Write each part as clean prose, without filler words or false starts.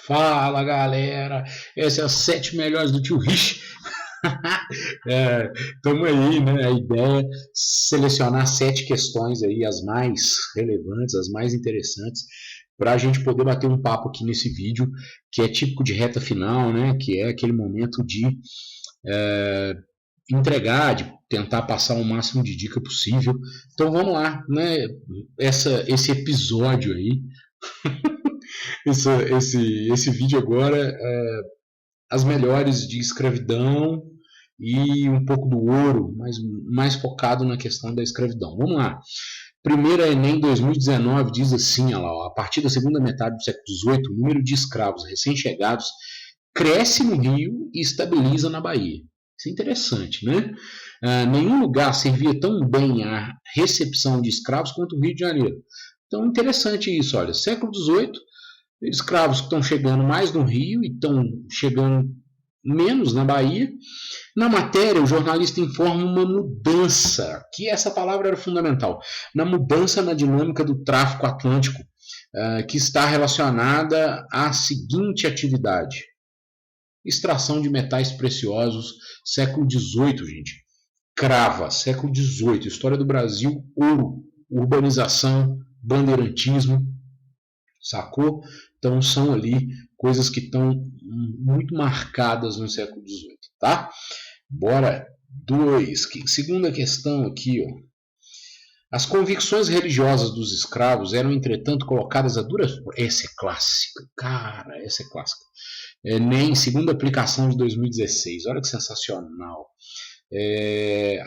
Fala galera, essas é as 7 melhores do tio Rich. Estamos aí, né? A ideia é selecionar 7 questões aí, as mais relevantes, as mais interessantes, para a gente poder bater um papo aqui nesse vídeo, que é típico de reta final, né? Que é aquele momento de é, entregar, de tentar passar o máximo de dica possível. Então vamos lá, né? Esse episódio aí, esse vídeo agora, as melhores de escravidão e um pouco do ouro, mas mais focado na questão da escravidão. Vamos lá. Primeira Enem 2019 diz assim, olha lá, a partir da segunda metade do século XVIII, o número de escravos recém-chegados cresce no Rio e estabiliza na Bahia. Isso é interessante, né? Nenhum lugar servia tão bem à recepção de escravos quanto o Rio de Janeiro. Então, interessante isso, olha, século XVIII, escravos que estão chegando mais no Rio e estão chegando menos na Bahia. Na matéria, o jornalista informa uma mudança, que essa palavra era fundamental, na mudança na dinâmica do tráfico atlântico, que está relacionada à seguinte atividade: extração de metais preciosos, século XVIII, gente. Crava, século XVIII, história do Brasil, ouro, urbanização, bandeirantismo, sacou? Então são ali coisas que estão muito marcadas no século XVIII, tá? Bora. Dois. Segunda questão aqui, ó. As convicções religiosas dos escravos eram, entretanto, colocadas a duras. Essa é clássica, cara, essa é clássica. Nem segunda aplicação de 2016. Olha que sensacional.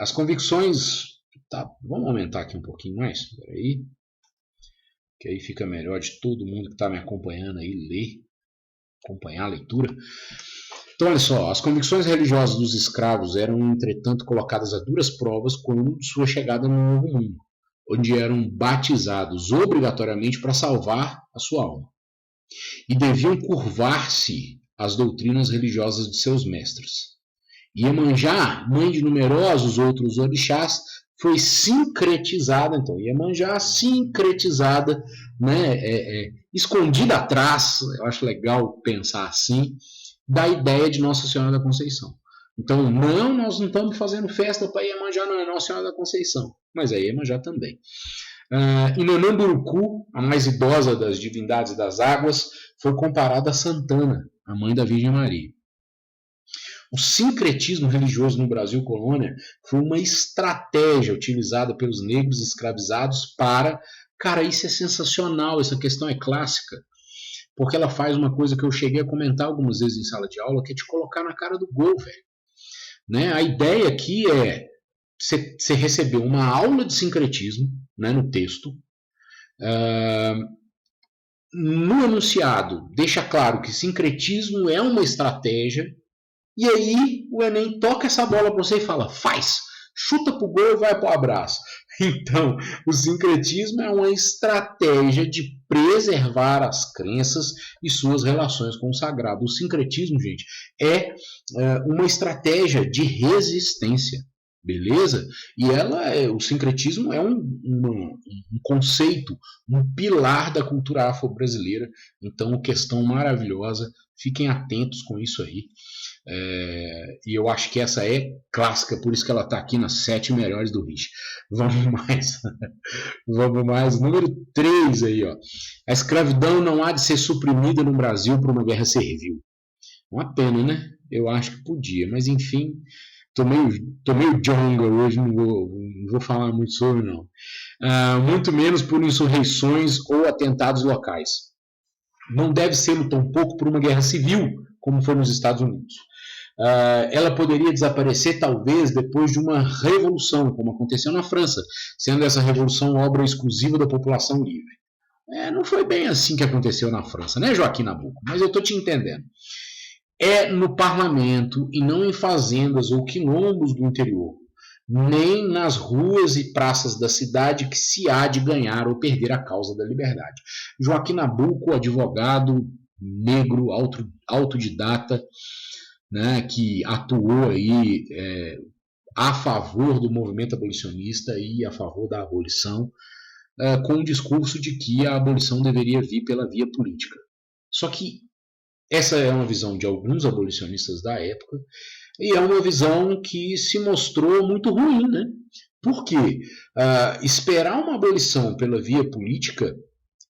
As convicções. Tá, vamos aumentar aqui um pouquinho mais. Peraí. Que aí fica melhor de todo mundo que está me acompanhando aí ler, acompanhar a leitura. Então, olha só, as convicções religiosas dos escravos eram, entretanto, colocadas a duras provas quando sua chegada no Novo Mundo, onde eram batizados obrigatoriamente para salvar a sua alma. E deviam curvar-se às doutrinas religiosas de seus mestres. Iemanjá, mãe de numerosos outros orixás, foi sincretizada, então, Iemanjá sincretizada, né, escondida atrás, eu acho legal pensar assim, da ideia de Nossa Senhora da Conceição. Então, não, nós não estamos fazendo festa para Iemanjá, não, é Nossa Senhora da Conceição, mas é Iemanjá também. Inanamburucu, a mais idosa das divindades das águas, foi comparada a Santana, a mãe da Virgem Maria. O sincretismo religioso no Brasil colônia foi uma estratégia utilizada pelos negros escravizados para... Cara, isso é sensacional, essa questão é clássica, porque ela faz uma coisa que eu cheguei a comentar algumas vezes em sala de aula, que é te colocar na cara do gol, velho. Né? A ideia aqui é você recebeu uma aula de sincretismo, né, no texto, no enunciado deixa claro que sincretismo é uma estratégia, e aí o Enem toca essa bola para você e fala, faz, chuta pro gol e vai pro abraço. Então, o sincretismo é uma estratégia de preservar as crenças e suas relações com o sagrado. O sincretismo, gente, é uma estratégia de resistência. Beleza? E o sincretismo é um conceito, um pilar da cultura afro-brasileira. Então, questão maravilhosa. Fiquem atentos com isso aí. E eu acho que essa é clássica, por isso que ela está aqui nas 7 melhores do Rich. Vamos mais. Vamos mais. Número 3 aí, ó. A escravidão não há de ser suprimida no Brasil por uma guerra servil. Uma pena, né? Eu acho que podia, mas enfim, tô meio jonga hoje, não vou falar muito sobre, não. Muito menos por insurreições ou atentados locais. Não deve ser tampouco por uma guerra civil, como foi nos Estados Unidos. Ela poderia desaparecer talvez depois de uma revolução, como aconteceu na França, sendo essa revolução obra exclusiva da população livre. Não foi bem assim que aconteceu na França, né, Joaquim Nabuco? Mas eu estou te entendendo. É no parlamento e não em fazendas ou quilombos do interior, nem nas ruas e praças da cidade que se há de ganhar ou perder a causa da liberdade. Joaquim Nabuco, advogado negro, autodidata, né, que atuou aí a favor do movimento abolicionista e a favor da abolição, com o discurso de que a abolição deveria vir pela via política. Só que Essa é uma visão de alguns abolicionistas da época, e é uma visão que se mostrou muito ruim, né? Por quê? Esperar uma abolição pela via política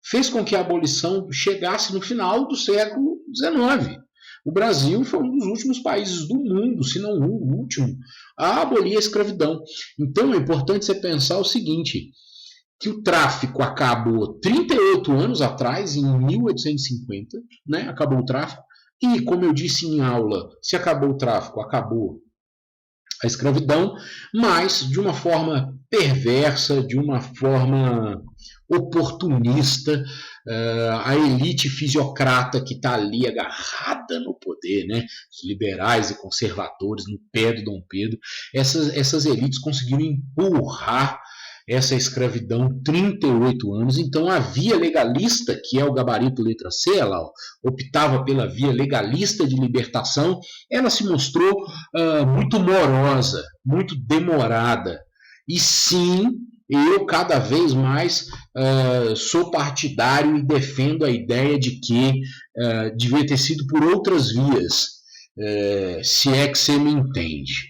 fez com que a abolição chegasse no final do século XIX. O Brasil foi um dos últimos países do mundo, se não o último, a abolir a escravidão. Então é importante você pensar o seguinte, que o tráfico acabou 38 anos atrás, em 1850, né? Acabou o tráfico. E, como eu disse em aula, se acabou o tráfico, acabou a escravidão, mas de uma forma perversa, de uma forma oportunista, a elite fisiocrata que está ali agarrada no poder, né? Os liberais e conservadores no pé do Dom Pedro, essas elites conseguiram empurrar essa escravidão 38 anos, então a via legalista, que é o gabarito letra C, ela optava pela via legalista de libertação, ela se mostrou muito morosa, muito demorada. E sim, eu cada vez mais sou partidário e defendo a ideia de que devia ter sido por outras vias, se é que você me entende.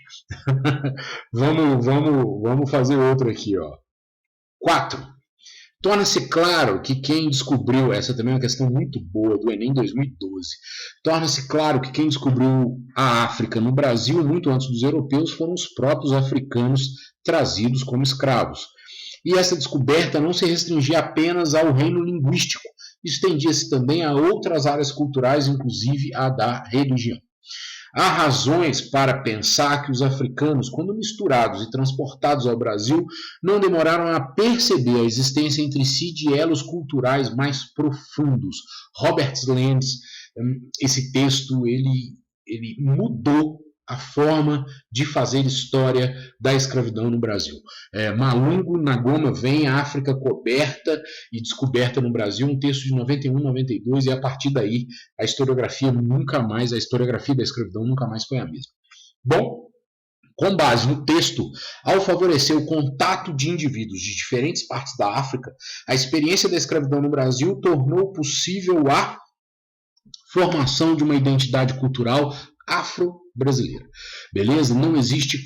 vamos fazer outro aqui, ó. 4. Torna-se claro que quem descobriu, essa também é uma questão muito boa do Enem 2012, torna-se claro que quem descobriu a África no Brasil muito antes dos europeus foram os próprios africanos trazidos como escravos. E essa descoberta não se restringia apenas ao reino linguístico, estendia-se também a outras áreas culturais, inclusive a da religião. Há razões para pensar que os africanos, quando misturados e transportados ao Brasil, não demoraram a perceber a existência entre si de elos culturais mais profundos. Robert Lenz, esse texto, ele mudou a forma de fazer história da escravidão no Brasil. Malungo na Goma vem, a África coberta e descoberta no Brasil, um texto de 91, 92, e a partir daí a historiografia da escravidão nunca mais foi a mesma. Bom, com base no texto, ao favorecer o contato de indivíduos de diferentes partes da África, a experiência da escravidão no Brasil tornou possível a formação de uma identidade cultural afro-brasileira. Beleza? Não existe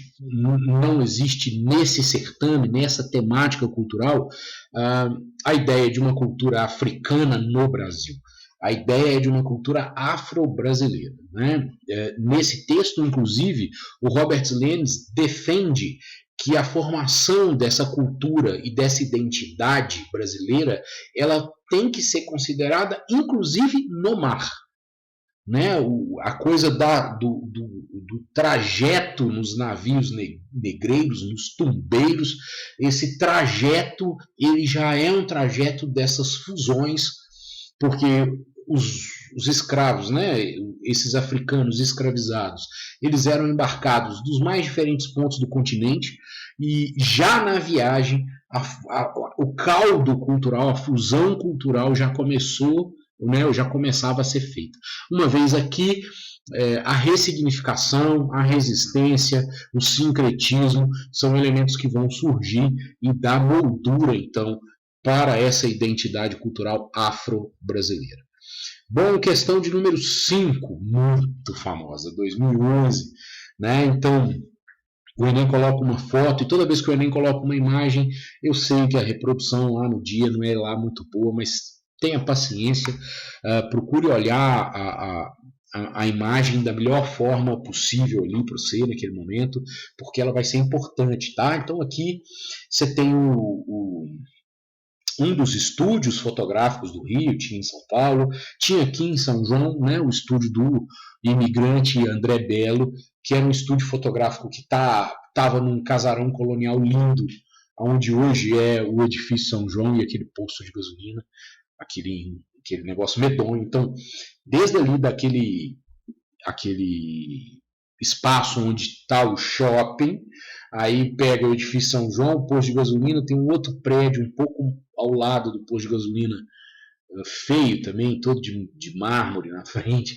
nesse certame, nessa temática cultural, a ideia de uma cultura africana no Brasil. A ideia é de uma cultura afro-brasileira. Né? Nesse texto, inclusive, o Robert Lenz defende que a formação dessa cultura e dessa identidade brasileira, ela tem que ser considerada, inclusive, no mar. Né, a coisa do trajeto nos navios negreiros, nos tumbeiros, esse trajeto ele já é um trajeto dessas fusões, porque os escravos, né, esses africanos escravizados, eles eram embarcados dos mais diferentes pontos do continente e já na viagem o caldo cultural, a fusão cultural já começou, né, já começava a ser feita. Uma vez aqui, a ressignificação, a resistência, o sincretismo são elementos que vão surgir e dar moldura, então, para essa identidade cultural afro-brasileira. Bom, questão de número 5, muito famosa, 2011, né? Então, o Enem coloca uma foto, e toda vez que o Enem coloca uma imagem, eu sei que a reprodução lá no dia não é lá muito boa, mas tenha paciência, procure olhar a imagem da melhor forma possível ali para você naquele momento, porque ela vai ser importante, tá? Então aqui você tem um dos estúdios fotográficos do Rio, tinha em São Paulo, tinha aqui em São João, né, o estúdio do imigrante André Belo, que era um estúdio fotográfico que estava num casarão colonial lindo, onde hoje é o edifício São João e aquele posto de gasolina, aquele negócio medonho. Então, desde ali aquele espaço onde está o shopping, aí pega o edifício São João, o posto de gasolina, tem um outro prédio um pouco ao lado do posto de gasolina, feio também, todo de mármore na frente.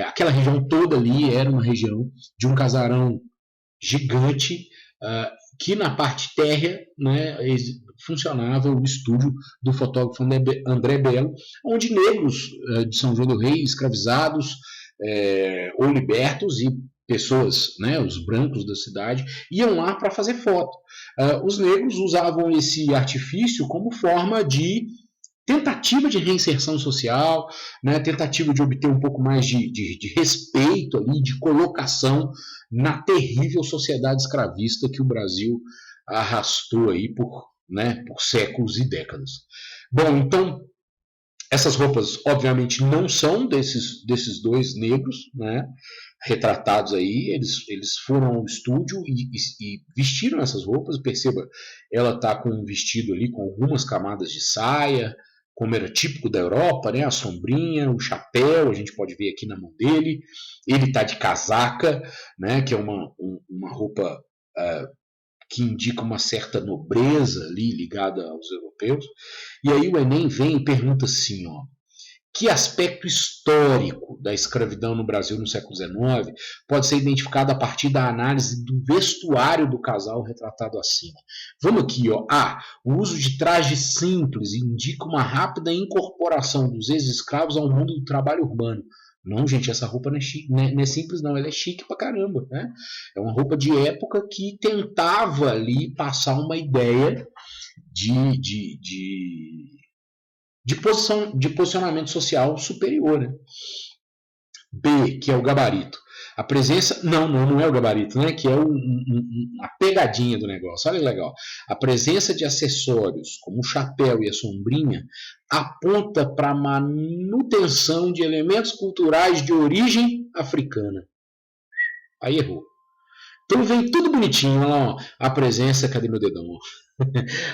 Aquela região toda ali era uma região de um casarão gigante, que na parte térrea, né, funcionava o estúdio do fotógrafo André Bello, onde negros de São João do Rei, escravizados ou libertos, e pessoas, né, os brancos da cidade, iam lá para fazer foto. Os negros usavam esse artifício como forma de tentativa de reinserção social, né, tentativa de obter um pouco mais de respeito ali, de colocação na terrível sociedade escravista que o Brasil arrastou aí por séculos e décadas. Bom, então essas roupas obviamente não são desses dois negros, né, retratados aí. Eles foram ao estúdio e vestiram essas roupas. Perceba, ela está com um vestido ali com algumas camadas de saia, como era típico da Europa, né? A sombrinha, o chapéu, a gente pode ver aqui na mão dele. Ele está de casaca, né? Que é uma roupa que indica uma certa nobreza ali ligada aos europeus. E aí o Enem vem e pergunta assim, ó: que aspecto histórico da escravidão no Brasil no século XIX pode ser identificado a partir da análise do vestuário do casal retratado acima? Vamos aqui, ó. O uso de trajes simples indica uma rápida incorporação dos ex-escravos ao mundo do trabalho urbano. Não, gente, essa roupa não é, chique, não é simples, não. Ela é chique pra caramba, né? É uma roupa de época que tentava ali passar uma ideia de posicionamento social superior. Né? B, que é o gabarito. A presença... Não é o gabarito, né? Que é a pegadinha do negócio. Olha que legal. A presença de acessórios, como o chapéu e a sombrinha, aponta para a manutenção de elementos culturais de origem africana. Aí errou. Então vem tudo bonitinho. Olha lá, ó. A presença... Cadê meu dedão?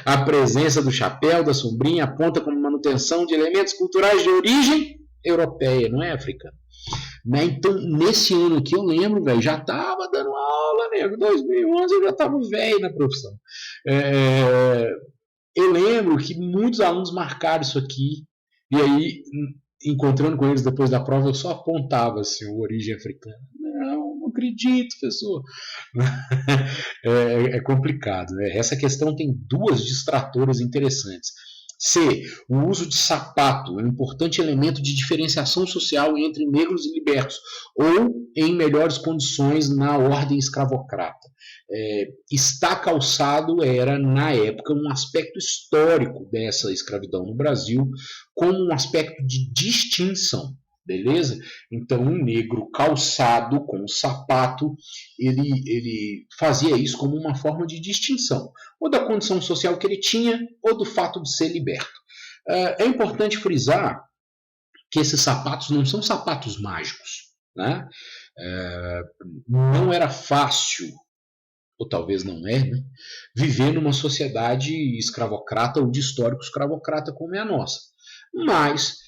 A presença do chapéu, da sombrinha, aponta como manutenção de elementos culturais de origem europeia, não é africana. Né? Então, nesse ano aqui, eu lembro, velho, já estava dando aula, nego. 2011 eu já estava velho na profissão. Eu lembro que muitos alunos marcaram isso aqui, e aí, encontrando com eles depois da prova, eu só apontava assim, a origem africana. Não acredito, professor. É complicado. Né? Essa questão tem duas distratoras interessantes. C. O uso de sapato é um importante elemento de diferenciação social entre negros e libertos, ou em melhores condições na ordem escravocrata. Estar calçado era, na época, um aspecto histórico dessa escravidão no Brasil, como um aspecto de distinção. Beleza? Então, um negro calçado com sapato, ele fazia isso como uma forma de distinção, ou da condição social que ele tinha, ou do fato de ser liberto. É importante frisar que esses sapatos não são sapatos mágicos. Né? Não era fácil, ou talvez não é, né? Viver numa sociedade escravocrata ou de histórico escravocrata como é a nossa. Mas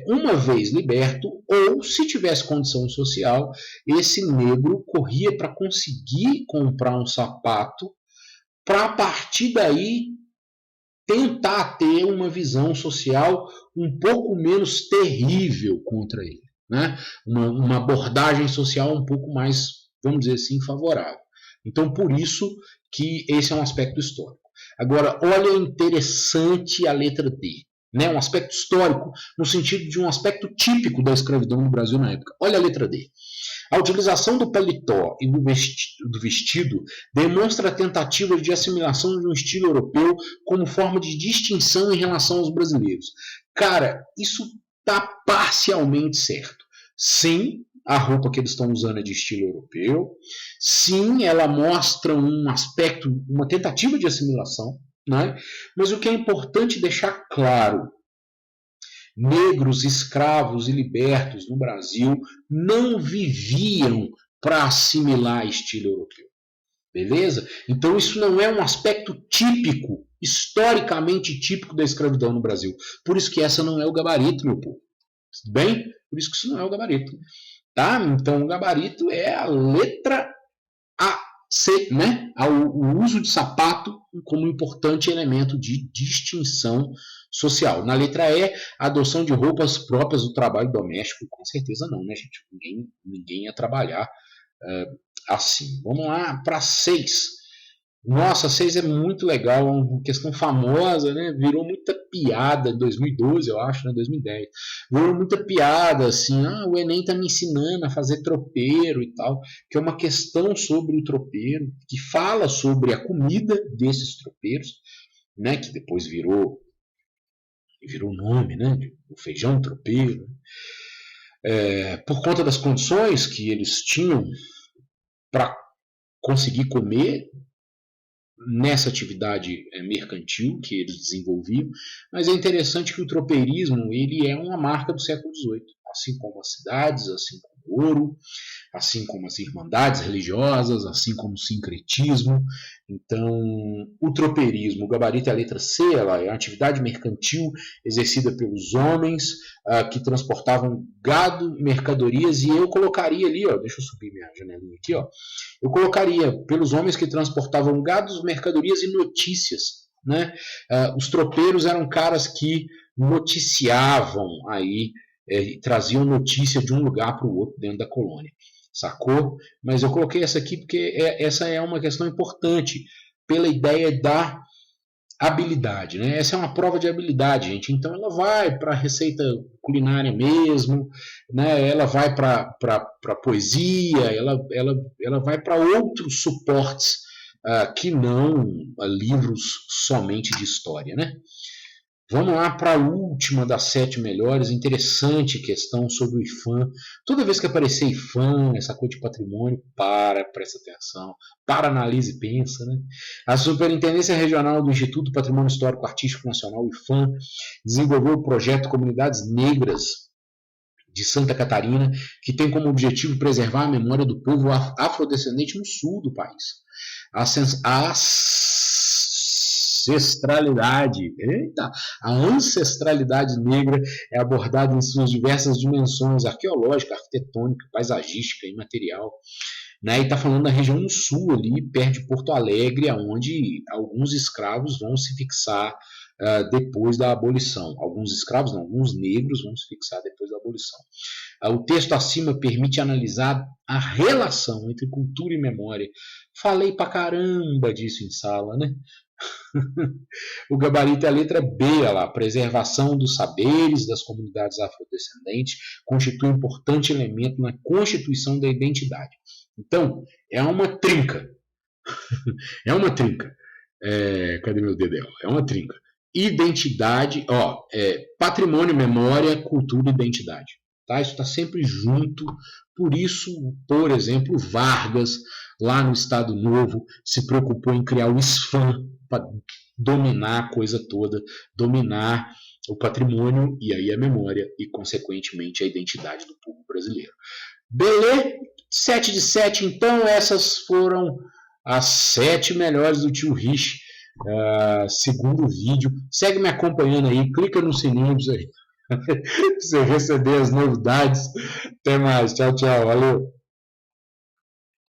uma vez liberto, ou se tivesse condição social, esse negro corria para conseguir comprar um sapato, para a partir daí tentar ter uma visão social um pouco menos terrível contra ele. Né? Uma abordagem social um pouco mais, vamos dizer assim, favorável. Então, por isso que esse é um aspecto histórico. Agora, olha interessante a letra D. Né, um aspecto histórico, no sentido de um aspecto típico da escravidão no Brasil na época. Olha a letra D. A utilização do paletó e do vestido demonstra a tentativa de assimilação de um estilo europeu como forma de distinção em relação aos brasileiros. Cara, isso está parcialmente certo. Sim, a roupa que eles estão usando é de estilo europeu. Sim, ela mostra um aspecto, uma tentativa de assimilação. Né? Mas o que é importante deixar claro: negros, escravos e libertos no Brasil não viviam para assimilar estilo europeu. Beleza? Então isso não é um aspecto típico, historicamente típico da escravidão no Brasil. Por isso que essa não é o gabarito, meu povo. Tudo bem? Por isso que isso não é o gabarito. Tá? Então o gabarito é a letra A. C, né? O uso de sapato como importante elemento de distinção social. Na letra E, a adoção de roupas próprias do trabalho doméstico. Com certeza não, né, gente? Ninguém ia trabalhar assim. Vamos lá para 6. Nossa, 6 é muito legal, é uma questão famosa, né? Virou muita piada em 2012, eu acho, né? 2010. Virou muita piada, assim, o Enem tá me ensinando a fazer tropeiro e tal, que é uma questão sobre o tropeiro, que fala sobre a comida desses tropeiros, né? Que depois virou o nome, né? O feijão tropeiro. Por conta das condições que eles tinham para conseguir comer nessa atividade mercantil que eles desenvolviam, mas é interessante que o tropeirismo ele é uma marca do século XVIII, assim como as cidades, assim como o ouro, assim como as irmandades religiosas, assim como o sincretismo. Então, o tropeirismo, o gabarito é a letra C, ela é uma atividade mercantil exercida pelos homens que transportavam gado, mercadorias, e eu colocaria ali, ó, deixa eu subir minha janelinha aqui, ó, eu colocaria pelos homens que transportavam gados, mercadorias e notícias. Né? Os tropeiros eram caras que noticiavam aí, traziam notícia de um lugar para o outro dentro da colônia. Sacou? Mas eu coloquei essa aqui porque essa é uma questão importante pela ideia da habilidade, né? Essa é uma prova de habilidade, gente. Então ela vai para a receita culinária mesmo, né? Ela vai para poesia, ela vai para outros suportes que não livros somente de história, né? Vamos lá para a última das 7 melhores. Interessante questão sobre o IFAM. Toda vez que aparecer IFAM, essa coisa de patrimônio, presta atenção, analisa e pensa. Né? A Superintendência Regional do Instituto Patrimônio Histórico Artístico Nacional, IFAM, desenvolveu o projeto Comunidades Negras de Santa Catarina, que tem como objetivo preservar a memória do povo afrodescendente no sul do país. A ancestralidade negra é abordada em suas diversas dimensões, arqueológica, arquitetônica, paisagística e material. Né? E está falando da região no sul, ali, perto de Porto Alegre, onde alguns escravos vão se fixar depois da abolição. Alguns escravos, não, alguns negros vão se fixar depois da abolição. O texto acima permite analisar a relação entre cultura e memória. Falei pra caramba disso em sala, né? O gabarito é a letra B, lá, a preservação dos saberes das comunidades afrodescendentes constitui um importante elemento na constituição da identidade. Então, é uma trinca. É uma trinca. Cadê meu dedéu? É uma trinca. Identidade, patrimônio, memória, cultura e identidade. Tá? Isso está sempre junto. Por isso, por exemplo, Vargas, lá no Estado Novo, se preocupou em criar o SFAM para dominar a coisa toda, dominar o patrimônio e aí a memória e, consequentemente, a identidade do povo brasileiro. Beleza? 7 de 7, então essas foram as 7 melhores do Tio Rich. Segundo vídeo. Segue me acompanhando aí, clica no sininho para você receber as novidades. Até mais, tchau, tchau, valeu.